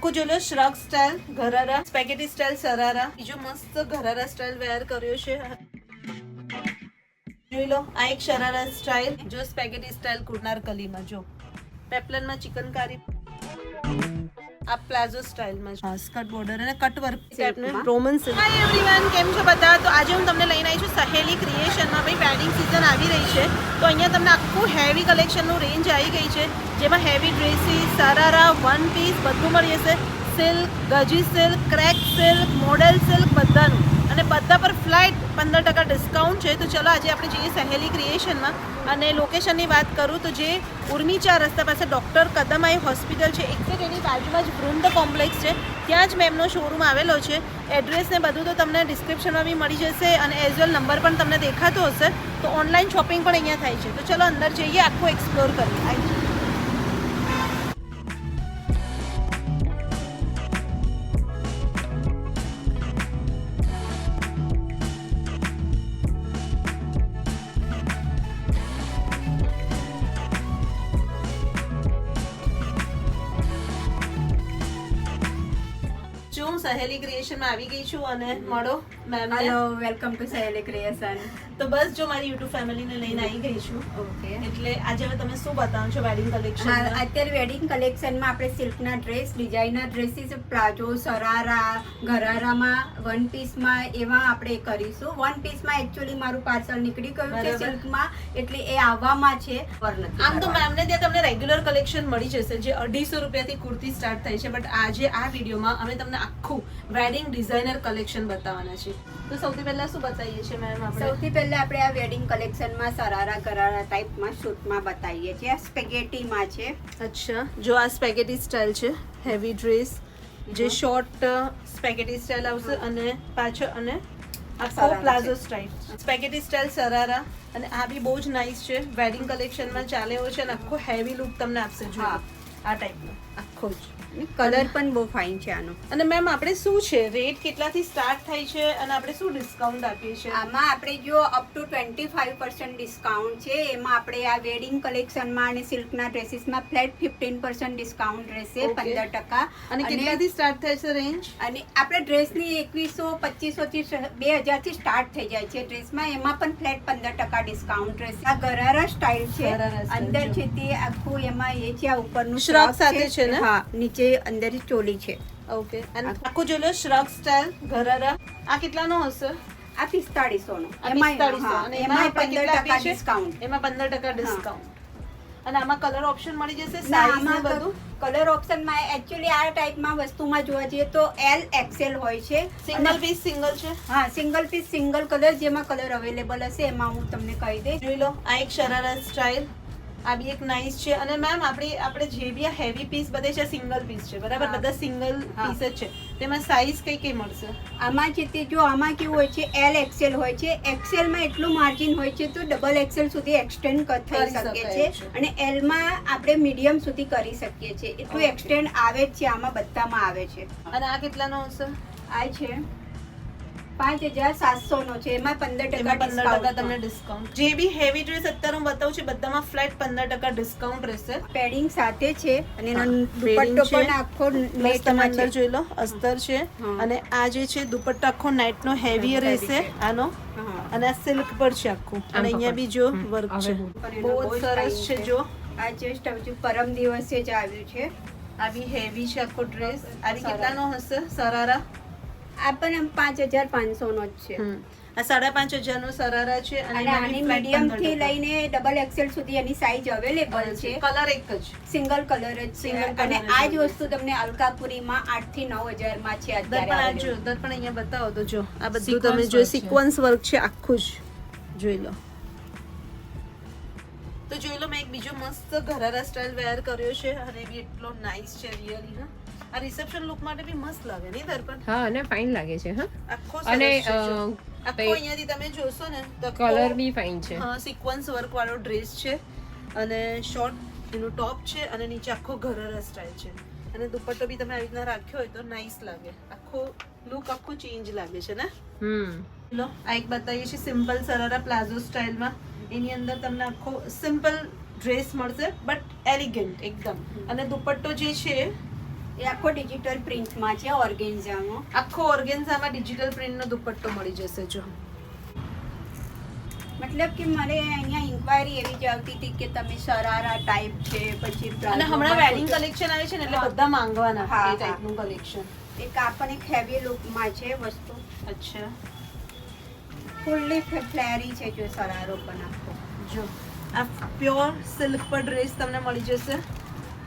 આખું જોઈ લો shrug style ઘરારા spaghetti style sharara બીજો મસ્ત ઘરારા સ્ટાઇલ વેર કર્યો છે જોઈ લો આ એક શરારા સ્ટાઇલ જો સ્પેગેટી સ્ટાઇલ કુર્નાર કલીમાં જો પેપ્લન માં ચિકનકારી આ પ્લાઝો સ્ટાઇલમાં છે સ્કર્ટ બોર્ડર અને કટ વર્ક ટાઈપનું રોમન સિલ્ક હાય एवरीवन કેમ છો બધા તો આજે હું તમને લઈને આવી છું સહેલી ક્રિએશનમાં ભાઈ વેડિંગ સીઝન આવી રહી છે તો અહીંયા તમને આખું હેવી કલેક્શનનું રેન્જ આવી ગઈ છે જેમાં heavy dresses sharara one piece બધું મળી જશે સિલ્ક ગજી સિલ્ક ક્રેક સિલ્ક મોડેલ સિલ્ક બધાનું અને બધા પર ફ્લાઇટ 15% ડિસ્કાઉન્ટ છે તો ચલો આજે આપણે જઈએ સહેલી ક્રિએશનમાં અને લોકેશનની વાત કરું તો જે ઉર્મિચા રસ્તા પાસે ડૉક્ટર કદમાઈ હોસ્પિટલ છે એક્ઝેક્ટ એની બાજુમાં જ વૃંદ કોમ્પ્લેક્સ છે ત્યાં જ મેં એમનો શોરૂમ આવેલો છે એડ્રેસ ને બધું તો તમને ડિસ્ક્રિપ્શનમાં બી મળી જશે અને એઝ વેલ નંબર પણ તમને દેખાતો હશે તો ઓનલાઈન શોપિંગ પણ અહીંયા થાય છે તો ચલો અંદર જઈએ આખું એક્સપ્લોર કરીએ આવી હું સહેલી ક્રિએશનમાં આવી ગઈ છું અને મળો મેમ હેલો વેલકમ ટુ સહેલી ક્રિએશન તો બસ જો મારી યુટ્યુબ ફેમિલીને લઈને આવી ગઈ છું ઓકે એટલે આજે હવે તમે શું બતાવો છો વેડિંગ કલેક્શન અત્યારે વેડિંગ કલેક્શનમાં આપણે સિલ્કના dress designer dresses palazzo sharara ઘરારામાં વન પીસમાં એવા આપણે કરીશું વન પીસમાં એકચ્યુઅલી મારું પાર્સલ નીકળી ગયું છે સિલ્કમાં એટલે એ આવવામાં છે આમ તો મેમને ત્યાં તમને રેગ્યુલર કલેક્શન મળી જશે જે 250 રૂપિયાથી કુર્તી સ્ટાર્ટ થાય છે બટ આજે આ વિડીયોમાં અમે તમને આખું વેડિંગ ડિઝાઇનર કલેક્શન બતાવવાના છે તો સૌથી પહેલા શું બતાવીએ છીએ મેમ આપણે સૌથી પહેલા આપણે આ વેડિંગ કલેક્શનમાં સરારા ગરારા ટાઈપમાં શૂટમાં બતાવીએ છીએ આ સ્પેગેટીમાં છે અચ્છા જો આ સ્પેગેટી સ્ટાઇલ છે હેવી ડ્રેસ જે શોર્ટ સ્પેગેટી સ્ટાઇલ આવશે અને પાછળ અને આખો palazzo style spaghetti style sharara અને આ બી બહુ જ નાઇસ છે વેડિંગ કલેક્શનમાં ચાલે એવો છે અને આખો હેવી લુક તમને આપશે જો આ ટાઈપનો આખો જ કલર પણ બહુ ફાઇન છે આનો અને મેમ આપણે શું છે રેટ કેટલાથી સ્ટાર્ટ થાય છે અને આપણે શું ડિસ્કાઉન્ટ આપીએ છીએ આમાં આપણે જો અપ ટુ 25% ડિસ્કાઉન્ટ છે એમાં આપણે આ વેડિંગ કલેક્શનમાં અને સિલ્કના ડ્રેસીસમાં ફ્લેટ 15% ડિસ્કાઉન્ટ રહેશે 15% અને કેટલાથી સ્ટાર્ટ થાય છે રેન્જ અને આપણે ડ્રેસની 2100 2500 થી 2000 થી સ્ટાર્ટ થઈ જાય છે ડ્રેસમાં એમાં પણ ફ્લેટ 15% ડિસ્કાઉન્ટ રહેશે આ ગરારા સ્ટાઇલ છે અંદર છે તે આખું એમાં એ છે આ ઉપરનું શ્રગ સાથે છે ને હા નીચે અંદર ચોલી છે ઓકે અને આખું જોઈ લો શ્રગ સ્ટાઇલ ઘરારા આ કેટલાનો હશે આ 4500 નો એમાં 4500 અને એમાં 15% ડિસ્કાઉન્ટ એમાં 15% ડિસ્કાઉન્ટ અને આમાં કલર ઓપ્શન મળી જશે સાઈઝ ને બધું કલર ઓપ્શનમાં એકચ્યુઅલી આ ટાઈપમાં વસ્તુમાં જોવા જઈએ તો એલ એક્સેલ હોય છે સિંગલ પીસ સિંગલ છે હા સિંગલ પીસ સિંગલ કલર જેમાં કલર અવેલેબલ હશે એમાં હું તમને કહી દઈશ જોઈ લો આ એક શરારા સ્ટાઇલ આ બી એક નાઇસ છે અને મેમ આપણે જે બી આ હેવી પીસ બધે છે સિંગલ પીસ છે બરાબર બધા સિંગલ પીસ જ છે તેમાં સાઈઝ કઈ મળશે આમાં છે તે જો આમાં કેવું હોય છે એલ એક્સેલ હોય છે એક્સેલમાં એટલું માર્જિન હોય છે તો ડબલ એક્સેલ સુધી એક્સટેન્ડ થઈ શકે છે અને એલમાં આપણે મીડિયમ સુધી કરી શકીએ છીએ એટલું એક્સટેન્ડ આવે જ છે આમાં બધામાં આવે છે અને આ કેટલાનો હશે આ છે 5700 નો છે એમાં 15% તમને ડિસ્કાઉન્ટ જે બી હેવી ડ્રેસ અત્યારે હું બતાવું છું બધામાં ફ્લેટ 15% ડિસ્કાઉન્ટ રહેશે પેડિંગ સાથે છે અને એનો દુપટ્ટો પણ આખો તમે અંદર જોઈ લો અસ્તર છે અને આ જે છે દુપટ્ટો આખો નાઇટ નો હેવી રહેશે આનો અને આ સિલ્ક પર છે આખું અને અહીંયા બી જો વર્ક છે બહુ જ સરસ છે જો આ જસ્ટ હજુ પરમ દિવસે જ આવ્યું છે આ બી હેવી છે આખો ડ્રેસ આ કેટલાનો હશે સરારા આ પણ 5500 નો જ છે આ 5500 નો સરારા છે અને આની મીડિયમ થી લઈને ડબલ એક્સેલ સુધી એની સાઈઝ અવેલેબલ છે કલર એક જ સિંગલ કલર જ છે અને આ જ વસ્તુ તમને અલકાપુરીમાં 8 થી 9000 માં છે અત્યારે આ જો દર્પણ અહીંયા બતાવો તો જો આ બધું તમે જો સિક્વન્સ વર્ક છે આખું જ જોઈ લો તો જોઈ લો મેં એક બીજો મસ્ત ઘરારા સ્ટાઇલ વેર કર્યો છે અને બી એટલો નાઇસ છે રિયલી હા આ રિસેપ્શન લુક માટે બી મસ્ત લાગે નહીં દર્પણ હા અને ફાઇન લાગે છે હા આખો અને આખો અહીંયાથી તમે જોશો ને તો કલર બી ફાઇન છે હા સિક્વન્સ વર્ક વાળો ડ્રેસ છે અને શોર્ટ એનું ટોપ છે અને નીચે આખો ઘરારા સ્ટાઇલ છે અને દુપટ્ટો બી તમે આવી રીતના રાખ્યો હોય તો નાઇસ લાગે આખો લુક આખો ચેન્જ લાગે છે ને લો આ એક બતાવીએ છીએ સિમ્પલ સરારા પ્લાઝો સ્ટાઇલમાં એની અંદર તમને આખો સિમ્પલ ડ્રેસ મળશે બટ એલિગન્ટ એકદમ અને દુપટ્ટો જે છે એ આખો ડિજિટલ પ્રિન્ટમાં છે ઓર્ગેન્ઝામાં. આખો ઓર્ગેન્ઝામાં ડિજિટલ પ્રિન્ટનો દુપટ્ટો મળી જશે જો. મતલબ કે મારે અહીંયા ઇન્ક્વાયરી એવી જ આવતી હતી કે તમે શરારા ટાઈપ છે પછી અને હમણાં વેડિંગ કલેક્શન આવે છે ને એટલે બધા માંગવાના હા, એ ટાઈપનું કલેક્શન. એક આપણને એક હેવી લુકમાં છે વસ્તુ. અચ્છા ફૂલ્લી ફ્લેરી છે જો શરારો પણ આખો. જો આ પ્યોર સિલ્ક પર ડ્રેસ તમને મળી જશે.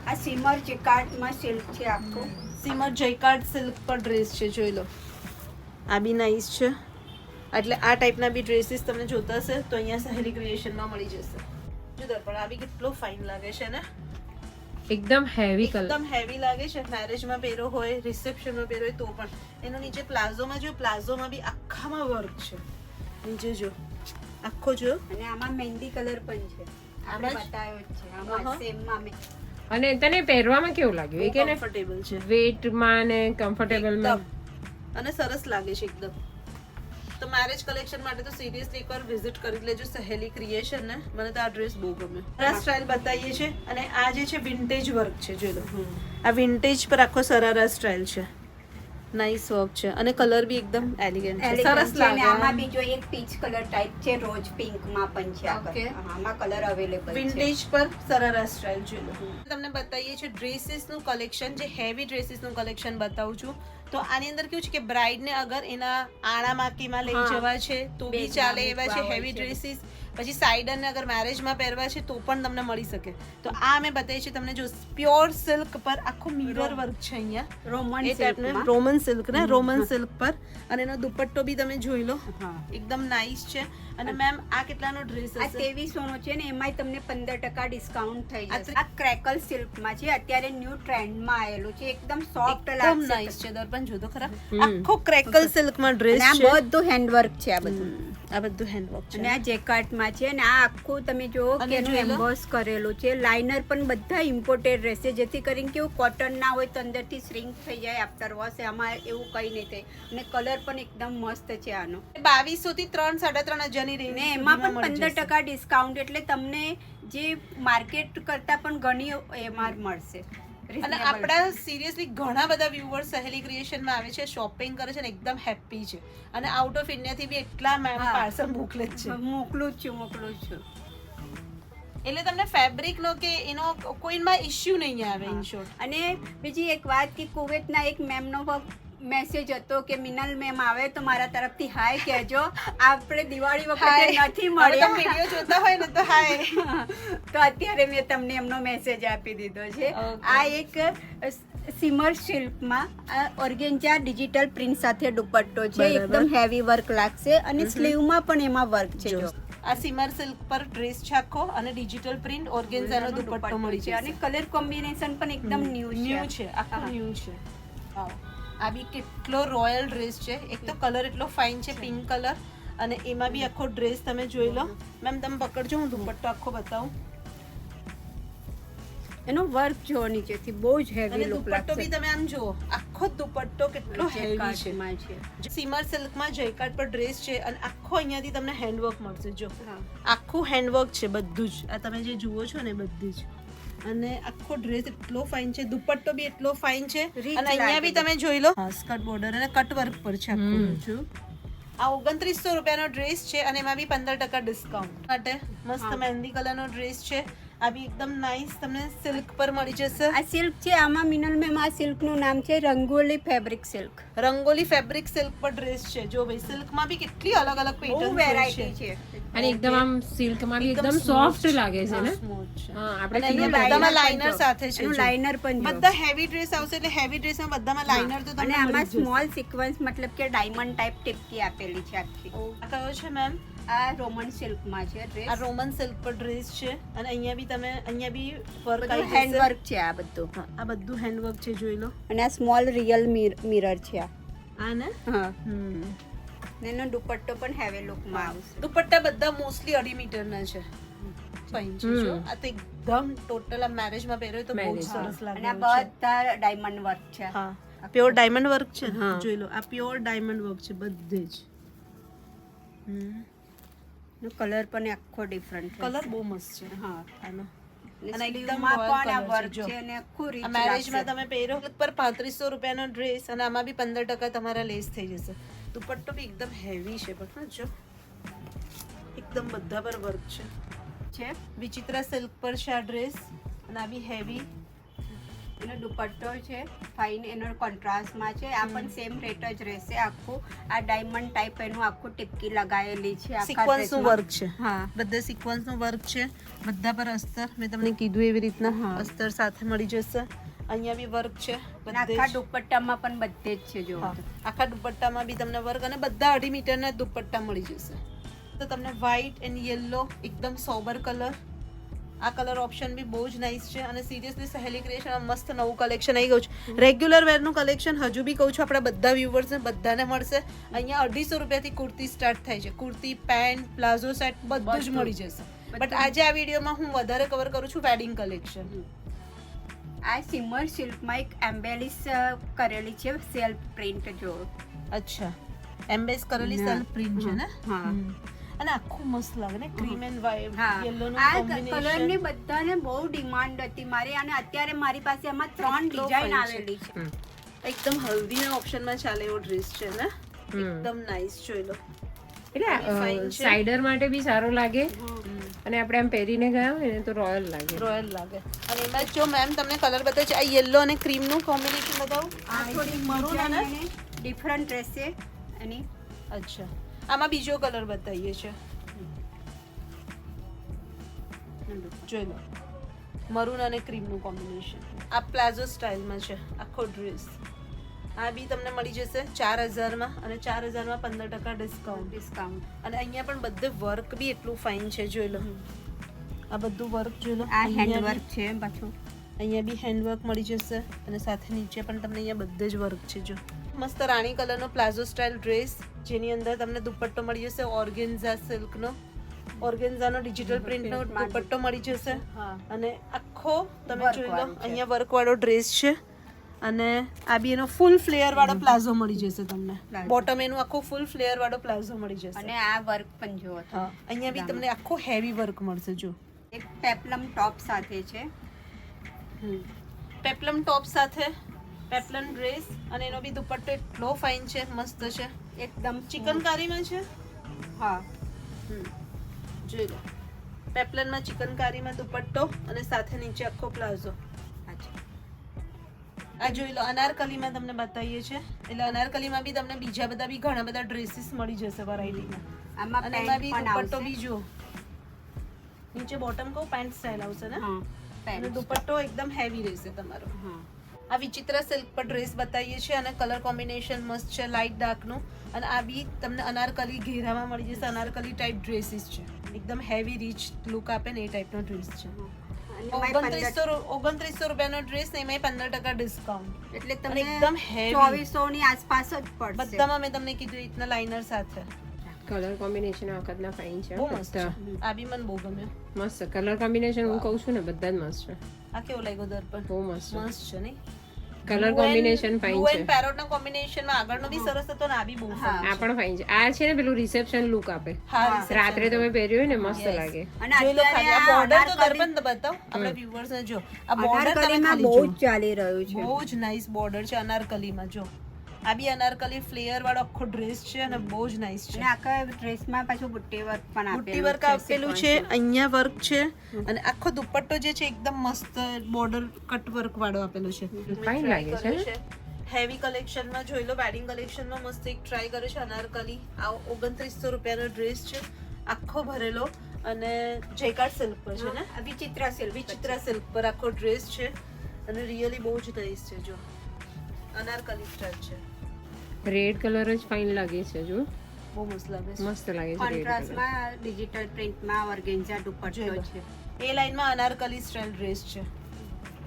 આ સિમર ચિકાર્ડમાં સિલ્ક છે આખો. સીમર જયકાર્ડ સિલ્ક પર ડ્રેસ છે જોઈ લો. આ બી નાઇસ છે. એટલે આ ટાઈપના બી ડ્રેસીસ તમને જોતા હશે તો અહીંયા સહેલી ક્રિએશનમાં મળી જશે. જો દર્પણ આ બી કેટલો ફાઇન લાગે છે ને. એકદમ હેવી કલર. એકદમ હેવી લાગે છે. મેરેજમાં પહેરો હોય, રિસેપ્શનમાં પહેરો હોય તો પણ. એનો નીચે પ્લાઝોમાં જો પ્લાઝોમાં બી આખામાં વર્ક છે. નીચે જો આખો જો. અને આમાં મહેંદી કલર પણ છે. આપણે બતાવ્યો જ છે. આમાં સેમમાં અને તને પહેરવામાં કેવું લાગ્યું? એ કે ને કમ્ફર્ટેબલ છે. વેટમાં ને કમ્ફર્ટેબલમાં અને સરસ લાગે છે એકદમ. તો મેરેજ કલેક્શન માટે તો સિરિયસલી એકવાર વિઝિટ કરી લેજો સહેલી ક્રિએશન ને. મને તો આ ડ્રેસ બહુ ગમે. આ સ્ટાઇલ બતાવીએ છે અને આ જે છે વિન્ટેજ વર્ક છે જોઈ લો. આ વિન્ટેજ પર આખો સરારા સ્ટાઇલ છે. નાઇસ વર્ક છે અને કલર બી એકદમ એલિગન્ટ છે. સરસ લાગે. આમાં બીજો એક પીચ કલર ટાઈપ છે રોજ પિંકમાં પણ છે. Okay. આમાં કલર અવેલેબલ છે. વિન્ટેજ પર સરારા સ્ટાઇલ જોઈ લો. તમને બતાવીએ છે ડ્રેસીસ નું કલેક્શન. જે હેવી ડ્રેસીસ નું કલેક્શન બતાવું છું. તો આની અંદર કેવું છે કે બ્રાઇડ ને અગર એના આણા માકીમાં લઈ જવા છે તો બી ચાલે એવા છે હેવી ડ્રેસીસ. પછી સાઈડર ને અગર મેરેજમાં પહેરવા છે તો પણ તમને મળી શકે. તો આ મેં બતાવી છે તમને જો પ્યોર સિલ્ક પર આખો મિરર વર્ક છે અહીંયા. રોમન એ ટાઈપનું રોમન સિલ્ક ને રોમન સિલ્ક પર અને એનો દુપટ્ટો બી તમે જોઈ લો. એકદમ નાઇસ છે. અને મેમ આ કેટલાનો ડ્રેસ આ 2300 નો છે ને એમાંય તમને 15% ડિસ્કાઉન્ટ થઈ જશે. આ ક્રેકલ સિલ્કમાં છે. અત્યારે ન્યૂ ટ્રેન્ડમાં આવેલું છે. એકદમ સોફ્ટ એકદમ નાઇસ છે. દર્પણ જો તો ખરા આખો ક્રેકલ સિલ્કમાં ડ્રેસ આ છે. બધું હેન્ડવર્ક છે. આ બધું આ બધું હેન્ડવર્ક છે. અને આ જેકાર્ડમાં છે ને આ આખું તમે જુઓ કે એનું એમ્બોસ કરેલું છે. લાઇનર પણ બધા ઇમ્પોર્ટેડ રહેશે જેથી કરીને કેવું કોટન ના હોય તો અંદરથી શ્રિંક થઈ જાય આફ્ટર વોશ. આમાં એવું કંઈ નહીં થાય. અને કલર પણ એકદમ મસ્ત છે આનો. 2200 થી 3-3.5 હજારની રેન્જ ને એમાં પણ 15% ડિસ્કાઉન્ટ એટલે તમને જે માર્કેટ કરતા પણ ઘણી એમાં મળશે. અને આપણા સિરિયસલી ઘણા બધા વ્યુઅર્સ સહેલી ક્રિએશનમાં આવે છે, શોપિંગ કરે છે ને એકદમ હેપી છે. અને આઉટ ઓફ ઇન્ડિયા થી બી એટલા મેમ પાર્સલ મોકલે જ છે. મોકલું જ છું. એટલે તમને ફેબ્રિક નો કે એનો કોઈમાં ઇશ્યુ નહીં આવે ઇન શોર્ટ. અને બીજી એક વાત કે કુવેતના એક મેમનો મેસેજ હતો કે મિનલ મેમ આવે તો મારા તરફથી હાય કહેજો. આપણે દિવાળી વખતે નથી મળ્યા. વિડિયો જોતા હોય ને તો હાય. તો અત્યારે મેં તમને એમનો મેસેજ આપી દીધો છે. આ એક સિમર સિલ્કમાં ઓર્ગેન્જા ડિજિટલ પ્રિન્ટ સાથે દુપટ્ટો છે. એકદમ હેવી વર્ક લાગશે અને સ્લીવમાં પણ એમાં વર્ક છે. જો આ સિમર સિલ્ક પર ડ્રેસ છે આખો અને ડિજિટલ પ્રિન્ટ ઓર્ગેન્ઝાનો દુપટ્ટો મળી છે. અને કલર કોમ્બિનેશન પણ એકદમ ન્યૂ છે. આખો ન્યૂ છે. આ બી કેટલો રોયલ ડ્રેસ છે. એક તો કલર એટલો ફાઇન છે પિંક કલર અને એમાં બી આખો ડ્રેસ તમે જોઈ લો. મેમ તમે પકડજો હું દુપટ્ટો આખો બતાવું. એનો વર્ક જો નીચેથી બહુ જ હેવી લુક લાગશે. દુપટ્ટો બી તમે આમ જુઓ આખો દુપટ્ટો કેટલો હેવી છે. સિમર સિલ્કમાં જયકાર્ડ પર ડ્રેસ છે અને આખો અહીંયાથી તમને હેન્ડવર્ક મળશે. જો આખું હેન્ડવર્ક છે બધું જ. આ તમે જે જુઓ છો ને બધી જ. અને આખો ડ્રેસ એટલો ફાઇન છે. દુપટ્ટો બી એટલો ફાઇન છે અને અહીંયા બી તમે જોઈ લો સ્કર્ટ બોર્ડર અને કટ વર્ક પર છે આખું. જો આ 2900 રૂપિયાનો ડ્રેસ છે અને એમાં બી 15% ડિસ્કાઉન્ટ માટે મસ્ત મહેંદી કલરનો ડ્રેસ છે. આ બી એકદમ નાઇસ તમને સિલ્ક પર મળી જશે. આ સિલ્ક છે. આમાં મિનલ મેમ આ સિલ્ક નું નામ છે rangoli fabric silk. Rangoli fabric silk પર ડ્રેસ છે. જો ભાઈ સિલ્કમાં બી કેટલી અલગ અલગ પેટર્ન વેરાયટી છે. અને એકદમ આમ સિલ્કમાં બી એકદમ સોફ્ટ લાગે છે ને. હા આપણે બધામાં લાઇનર સાથે છે. એનું લાઇનર પણ બધા હેવી ડ્રેસ આવશે એટલે હેવી ડ્રેસમાં બધામાં લાઇનર તો તમને અને આમાં સ્મોલ સિક્વન્સ મતલબ કે ડાયમંડ ટાઈપ ટીપકી આપેલી છે આખી. આ કયો છે મેમ? આ રોમન સિલ્કમાં છે ડ્રેસ. આ રોમન સિલ્ક પર ડ્રેસ છે અને અહીંયા બી તમે અહીંયા બી વર્ક બધું હેન્ડવર્ક છે. આ બધું આ બધું હેન્ડવર્ક છે જોઈ લો. અને આ સ્મોલ રિયલ મિરર છે આ ને. હા એનો દુપટ્ટો પણ હેવી લુકમાં આવશે. દુપટ્ટા બધા મોસ્ટલી 2.5 મીટરના છે. ફાઇન છે. જો આ તો એકદમ ટોટલ આ મેરેજમાં પહેર્યો તો બહુ સરસ લાગે. અને આ બધા ડાયમંડ વર્ક છે. હા પ્યોર ડાયમંડ વર્ક છે. જોઈ લો આ પ્યોર ડાયમંડ વર્ક છે બધે જ. કલર પણ આખો ડિફરન્ટ કલર બહુ મસ્ત છે. હા આનો અને એકદમ સ્લીવમાં royal પણ આ colour વર્ક જો. છે અને આખું રીચ આ મેરેજમાં તમે પહેરો પર 3500 રૂપિયાનો ડ્રેસ અને આમાં બી 15% તમારા લેસ થઈ જશે. દુપટ્ટો બી એકદમ હેવી છે પણ જો એકદમ બધા પર વર્ક છે. વિચિત્રા સિલ્ક પર છે આ ડ્રેસ અને આ બી હેવી. એનો દુપટ્ટો છે ફાઇન, એનો કોન્ટ્રાસ્ટમાં છે. આ પણ સેમ રેટ જ રહેશે. આખું આ ડાયમંડ ટાઈપ એનું આખું ટીપકી લગાવેલી છે. આખા સિક્વન્સનું dressમાં. વર્ક છે. હા, બધા સિક્વન્સનું વર્ક છે. બધા પર અસ્તર મેં તમને કીધું એવી રીતના હા. અસ્તર સાથે મળી જશે. અહીંયા બી વર્ક છે અને બધે આખા જ. દુપટ્ટામાં પણ બધે જ છે જો. હા, આખા દુપટ્ટામાં બી તમને વર્ક અને બધા 2.5 મીટરના દુપટ્ટા મળી જશે. તો તમને વ્હાઈટ એન્ડ યલો એકદમ સોબર કલર. આ કલર ઓપ્શન બી બહુ જ નાઇસ છે અને સિરિયસલી સહેલી ક્રિએશન મસ્ત નવું કલેક્શન આવી ગયું છે. રેગ્યુલર વેરનું કલેક્શન હજુ બી કહું છું આપણા બધા વ્યુઅર્સને બધાને મળશે. અહીંયા 250 રૂપિયાથી કુર્તી સ્ટાર્ટ થાય છે. કુર્તી, પેન્ટ, પ્લાઝો સેટ બધું જ મળી જશે. બટ આજે આ વિડીયોમાં હું વધારે કવર કરું છું વેડિંગ કલેક્શન. આ સિમર સિલ્કમાં એક એમ્બેલિશ કરેલી છે સેલ્ફ પ્રિન્ટ જો. અચ્છા, એમ્બેસ કરેલી ના. સેલ્ફ પ્રિન્ટ છે ને. હા. અને આખું મસ્ત લાગે ને ક્રીમ એન્ડ વ્હાઈટ હા, યલો નું આ કોમ્બિનેશન. કલરની બધાને બહુ ડિમાન્ડ હતી મારી અને અત્યારે મારી પાસે એમાં 3 એટલો ડિઝાઇન fine છે. આવેલી છે. એકદમ હલ્દીના ઓપ્શનમાં ચાલે એવો ડ્રેસ છે ને. એકદમ નાઇસ જોઈ લો. એટલે fine છે. સાઇડર માટે બી સારો લાગે અને આપણે આમ પહેરીને ગયા હોય ને તો રોયલ લાગે. રોયલ લાગે. અને એમાં જો મેમ તમને કલર બતાવે છે આ યલો અને ક્રીમ નું કોમ્બિનેશન બતાવું. આ થોડી મરૂન અને ડિફરન્ટ રહેશે એની. અચ્છા, આમાં બીજો કલર બતાવીએ છે. જોઈ લો, મરૂન અને ક્રીમ નું કોમ્બિનેશન. આ પ્લાઝો સ્ટાઇલમાં છે આખો ડ્રેસ. આ બી તમને મળી જશે 4000 માં અને 4000 માં 15% ડિસ્કાઉન્ટ. અને અહીંયા પણ બધે વર્ક બી એટલું ફાઇન છે જોઈ લો. આ બધું વર્ક જોઈ લો. આ હેન્ડ અહીંયા વર્ક છે પાછું. અહીંયા બી હેન્ડવર્ક મળી જશે અને સાથે નીચે પણ તમને અહીંયા બધે જ વર્ક છે જો. મસ્ત રાણી કલરનો પ્લાઝો સ્ટાઇલ ડ્રેસ જેની અંદર તમને દુપટ્ટો મળી જશે ઓર્ગેન્ઝા સિલ્કનો. ઓર્ગેન્ઝાનો ડિજિટલ પ્રિન્ટનો દુપટ્ટો મળી જશે અને આખો તમે Work જોઈ લો વાળો છે. અહીંયા વર્ક વાળો ડ્રેસ છે અને આ બી એનો ફૂલ ફ્લેયર વાળો પ્લાઝો મળી જશે તમને. Plazo. બોટમ એનું આખું ફૂલ ફ્લેયર વાળો પ્લાઝો મળી જશે. અને આ વર્ક પણ જો. હા, અહીંયા બી તમને આખો હેવી વર્ક મળશે જો. એક પેપ્લમ ટોપ સાથે છે. પેપ્લમ ટોપ સાથે પેપ્લમ ડ્રેસ અને એનો બી દુપટ્ટો એટલો ફાઇન છે, મસ્ત છે. એકદમ ચિકનકારીમાં છે. હા, જોઈ લો, પેપ્લનમાં ચિકનકારીમાં દુપટ્ટો અને સાથે નીચે આખો પ્લાઝો. આ જોઈ લો, અનારકલીમાં તમને બતાવીએ છે. એટલે અનારકલીમાં બી તમને બીજા બધા બી ઘણા બધા ડ્રેસીસ મળી જશે વેરાયટીમાં. આમાં અને એમાં બી પેન્ટ પણ દુપટ્ટો આવશે. બી જો નીચે બોટમ કહું પેન્ટ સ્ટાઇલ આવશે ને. હા, અને પેન્ટ. દુપટ્ટો એકદમ હેવી રહેશે તમારો. હા, આ વિચિત્ર સિલ્ક પર ડ્રેસ બતાવીએ છીએ અને કલર કોમ્બિનેશન મસ્ત છે લાઇટ ડાર્કનું. અને આ બી તમને અનારકલી ઘેરામાં મળી જશે. અનારકલી ટાઈપ ડ્રેસીસ છે, એકદમ હેવી રીચ લુક આપે ને એ ટાઈપનો ડ્રેસ છે. અને એમાંય 2900 રૂપિયાનો ડ્રેસ ને એમાંય 15% ડિસ્કાઉન્ટ. એટલે અને તમને એકદમ heavy. 2400 ની આસપાસ જ પડશે. બધામાં મેં તમને કીધું એ રીતના લાઇનર સાથે કલર કોમ્બિનેશન આ વખતના ફાઇન છે. બહુ મસ્ત છે. આ બી મને બહુ ગમ્યો. મસ્ત કલર કોમ્બિનેશન હું કહું છું ને બધા જ મસ્ત છે. આ કેવો લાગ્યો દર્પણ? બહુ મસ્ત છે. મસ્ત છે નહીં? કલર કોમ્બિનેશન ફાઇન બ્લુ છે. એન્ડ પેરોટના કોમ્બિનેશનમાં આગળનો બી સરસ હતો ને આ બી બહુ સરસ. આ પણ ફાઇન છે. આ છે ને પેલું રિસેપ્શન લુક આપે. હા, રાત્રે તમે પહેર્યું હોય ને મસ્ત Yes. લાગે. અને જોઈ લો ખાલી આ અત્યારે બોર્ડર તો અનારકલી- દર્પણ બતાવો આપણા viewers ને. જો આ બોર્ડર તમે અનારકલીમાં ખાલી બહુ જુઓ. જ ચાલી રહ્યું છે. બહુ જ નાઇસ બોર્ડર છે અનારકલીમાં. જો આ બી અનારકલી ફ્લેયર વાળો આખો ડ્રેસ છે અને બહુ જ નાઇસ છે. અને આખા ડ્રેસમાં પાછું બુટ્ટી વર્ક પણ બુટ્ટી આપેલું વર્ક આપેલું છે, અહીંયા વર્ક છે અને આખો દુપટ્ટો જે છે એકદમ મસ્ત બોર્ડર કટ વર્ક વાળો આપેલો છે. ફાઇન લાગે છે. હેવી કલેક્શનમાં જોઈ લો, વેડિંગ કલેક્શનમાં મસ્ત એક ટ્રાય કર્યો છે અનારકલી. આ 2900 રૂપિયાનો ડ્રેસ છે આખો ભરેલો અને જેકાર્ડ સિલ્ક પર છે ને. વિચિત્ર સિલ્ક. વિચિત્રા સિલ્ક પર આખો ડ્રેસ છે અને રિયલી બહુ જ નાઇસ છે. જો અનારકલી સ્ટાઇલ છે, રેડ કલર જ ફાઇન લાગે છે. જો બહુ મસ્ત લાગે છે. મસ્ત લાગે છે રેડ કલર. કોન્ટ્રાસ્ટમાં ડિજિટલ પ્રિન્ટમાં ઓર્ગેન્ઝા દુપટ્ટો જોઈ લો. છે. એ લાઈનમાં અનારકલી સ્ટાઇલ ડ્રેસ છે.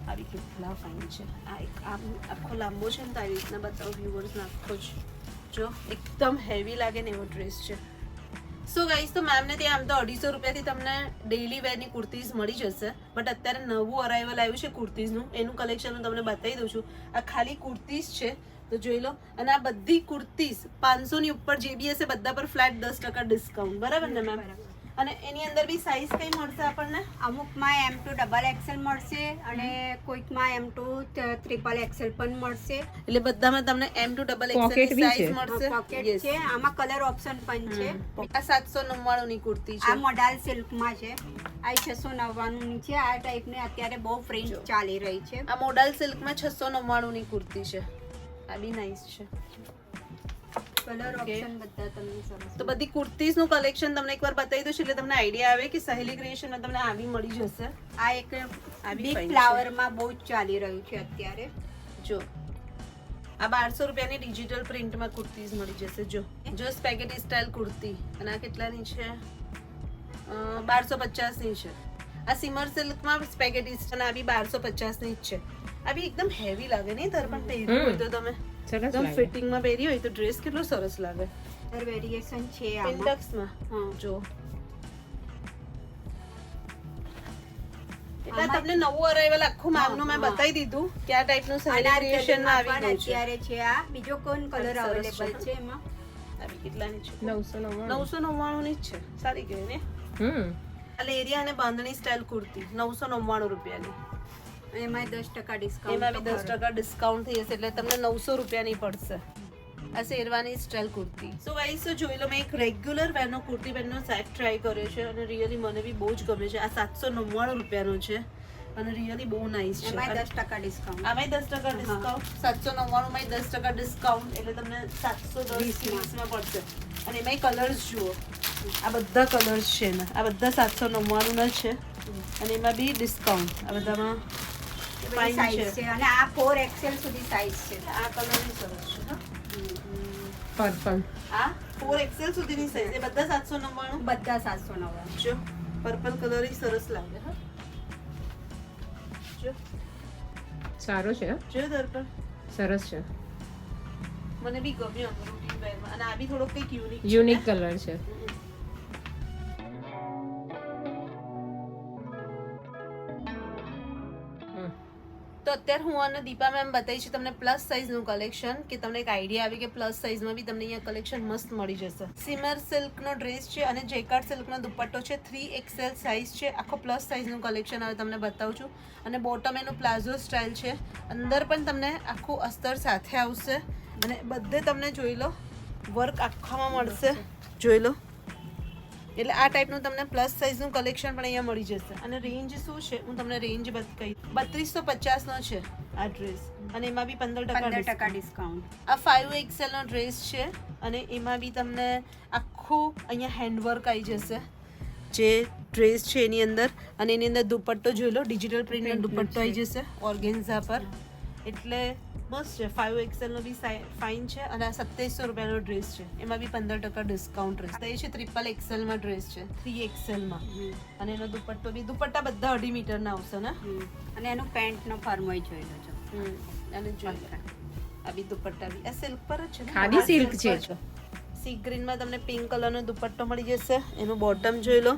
આવી કેટલા ફાઇન છે. આ એક આખો લાંબો છે ને તો આવી રીતના બતાવો વ્યુઅર્સને આખો જ. જો એકદમ હેવી લાગે ને એવો ડ્રેસ છે. સો ગાઈસ, તો મેમને ત્યાં આમ તો 250 રૂપિયાથી તમને ડેઈલી વેરની કુર્તીઝ મળી જશે. બટ અત્યારે નવું અરાઇવલ આવ્યું છે કુર્તીઝનું, એનું કલેક્શન હું તમને બતાવી દઉં છું. આ ખાલી કુર્તીઝ છે તો જોઈ લો. અને આ બધી કુર્તીઝ 500 ની ઉપર જે બી હશે બધા પર ફ્લેટ 10% ડિસ્કાઉન્ટ. બરાબર ને મેમ? અને એની અંદર બી સાઈઝ કઈ મળશે આપણને? અમુકમાં M2 ડબલ એક્સેલ મળશે અને કોઈકમાં M2 ટ્રિપલ એક્સેલ પણ મળશે. એટલે બધામાં તમને M2 ડબલ Pocket એક્સેલ બી સાઈઝ છે. મળશે. Pocket Yes. છે, આમાં કલર ઓપ્શન પણ છે. આ 799 ની કુર્તી છે. આ મોડાલ સિલ્કમાં છે. આ 699 ની છે. આ ટાઈપની અત્યારે બહુ પ્રિન્ટ ચાલી રહી છે. આ મોડલ સિલ્કમાં 699 ની કુર્તી છે. આ બી નાઈસ છે. કલર ઓપ્શન બધા તમને સરસ. તો બધી કુર્તીઝ નું કલેક્શન તમને એકવાર બતાવી દઉં છું એટલે તમને આઈડિયા આવે કે સહેલી ક્રિએશનમાં તમને આવી મળી જશે. આ એક બી બિગ fine છે. ફ્લાવરમાં બહુ જ ચાલી રહ્યું છે અત્યારે. જો આ 1200 રૂપિયાની ડિજિટલ પ્રિન્ટમાં કુર્તીઝ મળી જશે. જો સ્પેગેટી સ્ટાઇલ કુર્તી અને આ કેટલાની છે? 1250 ની છે. આ સિમર સિલ્કમાં સ્પેગેટી અને આ બી 1250 ની જ છે. આ બી એકદમ હેવી લાગે નહીં તર પણ પહેર્યું હોય તો તમે સરસ એકદમ લાગે. ફિટિંગમાં પહેરી હોય તો ડ્રેસ કેટલો સરસ લાગે. કલર વેરિએશન છે આમાં. પિન્ટક્સમાં હા. જો એટલે આ તમને નવું અરાઇવલ આખું મામનું મેં બતાવી દીધું કે આ ટાઈપનું સહેલી ક્રિએશનમાં આવી ગયું છે. અત્યારે છે આ બીજો કોણ કલર સરસ અવેલેબલ છે. છે એમાં? આવી કેટલાની છે? 999. 999 ની જ છે. સારી કહેવાય ને. આ લેરિયા અને બાંધણી સ્ટાઇલ કુર્તી 999 રૂપિયાની. એમાં 10% ડિસ્કાઉન્ટ. એમાં બી 10% ડિસ્કાઉન્ટ થઈ જશે એટલે તમને 900 રૂપિયાની પડશે. આ sherwani style kurti. So guys તો જોઈ લો, મેં એક રેગ્યુલર વેરનો કુર્તી પેનનો સેટ ટ્રાય કર્યો છે અને રિયલી મને બી બહુ જ ગમે છે. આ 799 રૂપિયાનો છે અને રિયલી બહુ નાઈસ છે. એમાં 10% ડિસ્કાઉન્ટ. આમાં 10% ડિસ્કાઉન્ટ. 799 માં 10% ડિસ્કાઉન્ટ એટલે તમને 710 માં પડશે. અને એમાં કલર્સ જુઓ, આ બધા કલર્સ છે ને, આ બધા 799 ના છે અને એમાં બી ડિસ્કાઉન્ટ. આ બધામાં fine સાઈઝ છે અને આ 4XL સુધી સાઈઝ છે. આ કલર બી સરસ છે. હા. પર્પલ. આ 4XL સુધીની સાઈઝ એ બધા 799. બધા 799. જો પર્પલ કલર ય સરસ લાગે. હા જો સારો છે. જો દર્પણ સરસ છે. મને બી ગમ્યું રૂટીન વેરમાં અને આ બી થોડો કંઈક યુનિક યુનિક કલર છે. તો અત્યારે હું અને દીપા મેમ બતાવી છે તમને પ્લસ સાઇઝનું કલેક્શન કે તમને એક આઈડિયા આવી કે પ્લસ સાઇઝમાં બી તમને અહીંયા કલેક્શન મસ્ત મળી જશે. સિમર સિલ્કનો ડ્રેસ છે અને જેકાર્ડ સિલ્કનો દુપટ્ટો છે. 3XL સાઇઝ છે. આખો પ્લસ સાઇઝનું કલેક્શન હવે તમને બતાવું છું. અને બોટમ એનું પ્લાઝો સ્ટાઇલ છે. અંદર પણ તમને આખું અસ્તર સાથે આવશે અને બધે તમને જોઈ લો વર્ક આખામાં મળશે. જોઈ લો એટલે આ ટાઈપનું તમને પ્લસ સાઇઝનું કલેક્શન પણ અહીંયા મળી જશે. અને રેન્જ શું છે હું તમને રેન્જ કહી 3250 નો છે આ ડ્રેસ અને એમાં બી 15% ડિસ્કાઉન્ટ. આ 5XL નો ડ્રેસ છે અને એમાં બી તમને આખું અહીંયા હેન્ડવર્ક આવી જશે જે ડ્રેસ છે એની અંદર. અને એની અંદર દુપટ્ટો જોઈ લો, ડિજિટલ પ્રિન્ટનો દુપટ્ટો આવી જશે ઓર્ગેન્ઝા પર. એટલે મસ્ત છે. 5XL નો બી ફાઇન છે અને આ 2700 રૂપિયાનો ડ્રેસ છે. એમાં બી 15% ડિસ્કાઉન્ટ રહેશે. એ છે XXL માં ડ્રેસ છે, 3XL માં. અને એનો દુપટ્ટો બી, દુપટ્ટા બધા 2.5 મીટરના આવશે ને. અને એનું પેન્ટનો ફર્મોય જોઈ લો છો. અને જોઈ લો આ બી દુપટ્ટા બી આ સિલ્ક પર જ છે ને. ખાદી સિલ્ક છે. સી ગ્રીનમાં તમને પિંક કલરનો દુપટ્ટો મળી જશે. એનું બોટમ જોઈ લો.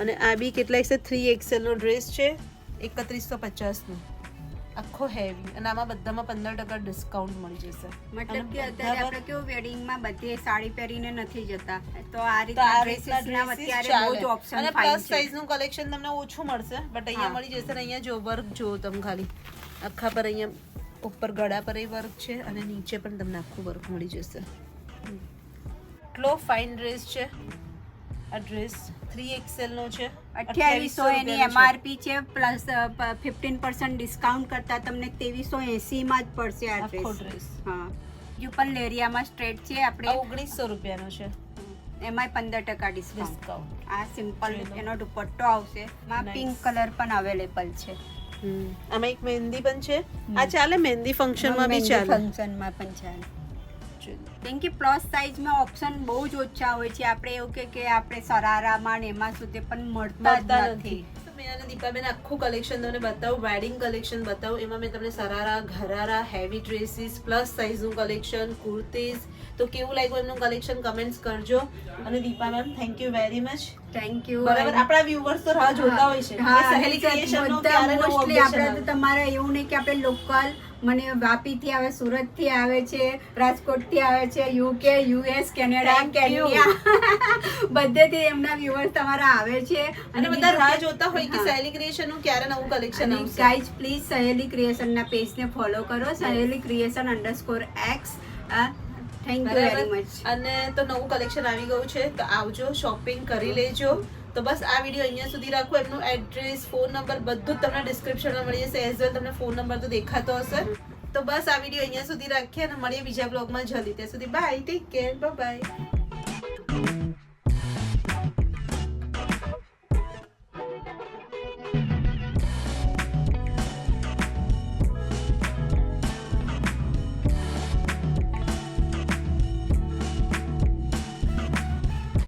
અને આ બી કેટલાય છે? 3XL નો ડ્રેસ છે 3150 નો. આખો હેવી અને આમાં બધામાં 15% ડિસ્કાઉન્ટ મળી જશે. મતલબ કે અત્યારે આપણે કેવું વેડિંગમાં બધે સાડી પહેરીને નથી જતા તો આ તો રીતના આ ડ્રેસીસ રીતના ના dresses અત્યારે બહુ જ ચાલે. ઓપ્શન અને ફાઇન પ્લસ છે. સાઈઝ નું કલેક્શન તમને ઓછું મળશે બટ અહીંયા હા. મળી જશે. અને અહીંયા જો વર્ક જુઓ તમે ખાલી આખા પર અહીંયા ઉપર ગળા પર એ વર્ક છે અને નીચે પણ તમને આખું વર્ક મળી જશે. એટલો ફાઇન ડ્રેસ છે આ ડ્રેસ. 3XL નો છે. 2800 એની રૂપિયાનો છે. MRP છે પ્લસ 15% ડિસ્કાઉન્ટ કરતા તમને 2380 માં જ પડશે આ આખો ડ્રેસ. ડ્રેસ હા જો પણ લેરિયામાં સ્ટ્રેટ છે આ આપણે 1900 રૂપિયાનો છે એમાંય 15% ડિસ્કાઉન્ટ. ડિસ્કાઉન્ટ. આ સિમ્પલ જોઈ લો. એનો દુપટ્ટો આવશે એમાં Nice. પિંક કલર પણ અવેલેબલ છે. આમાં એક મહેંદી પણ છે. આ ચાલે મહેંદી ફંક્શન માં બી ચાલે. ફંક્શનમાં પણ ચાલે. કેમ કે પ્લસ સાઇઝમાં ઓપ્શન બહુ જ ઓછા હોય છે. આપણે એવું કે આપણે સરારામાં ને એમાં સુધી પણ મળતા જ નથી. મેં અને દીપાબેન આખું કલેક્શન તમને બતાવું, વેડિંગ કલેક્શન બતાવું. એમાં મેં તમને sharara, gharara, heavy dresses, plus સાઇઝનું કલેક્શન, કુર્તીઝ. તો કેવું લાગ્યું એમનું કલેક્શન કમેન્ટ્સ કરજો. અને Deepa ma'am thank you very much. Thank you. બરાબર, આપણા વ્યુઅર્સ તો રાહ જોતા હોય છે હા, કે સહેલી ક્રિએશન નો બધા ક્યારે નવું mostly updation આપણે તો તમારે એવું નહીં કે આપણે લોકલ, મને વાપીથી આવે, સુરતથી આવે છે, રાજકોટથી આવે છે, UK, US, Canada, Thank you. Kenya બધેથી એમના વ્યુઅર્સ તમારા આવે છે. અને બધા રાહ જોતા હોય કે સહેલી ક્રિએશન નું ક્યારે નવું કલેક્શન આવશે. ગાઈઝ પ્લીઝ સહેલી ક્રિએશનના પેજને ફોલો કરો, સહેલી creation _x. Thank you very બરાબર. મચ. અને તો નવું કલેક્શન આવી ગયું છે તો આવજો, શોપિંગ કરી લેજો. તો બસ આ વિડીયો અહીંયા સુધી રાખો. એમનું એડ્રેસ, ફોન નંબર બધું જ તમને ડિસ્ક્રિપ્શનમાં મળી જશે. એઝ વેલ તમને ફોન નંબર તો દેખાતો હશે. તો બસ આ વિડીયો અહીંયા સુધી રાખીએ અને મળીએ બીજા બ્લોગમાં જલ્દી. ત્યાં સુધી bye, take care, bye by.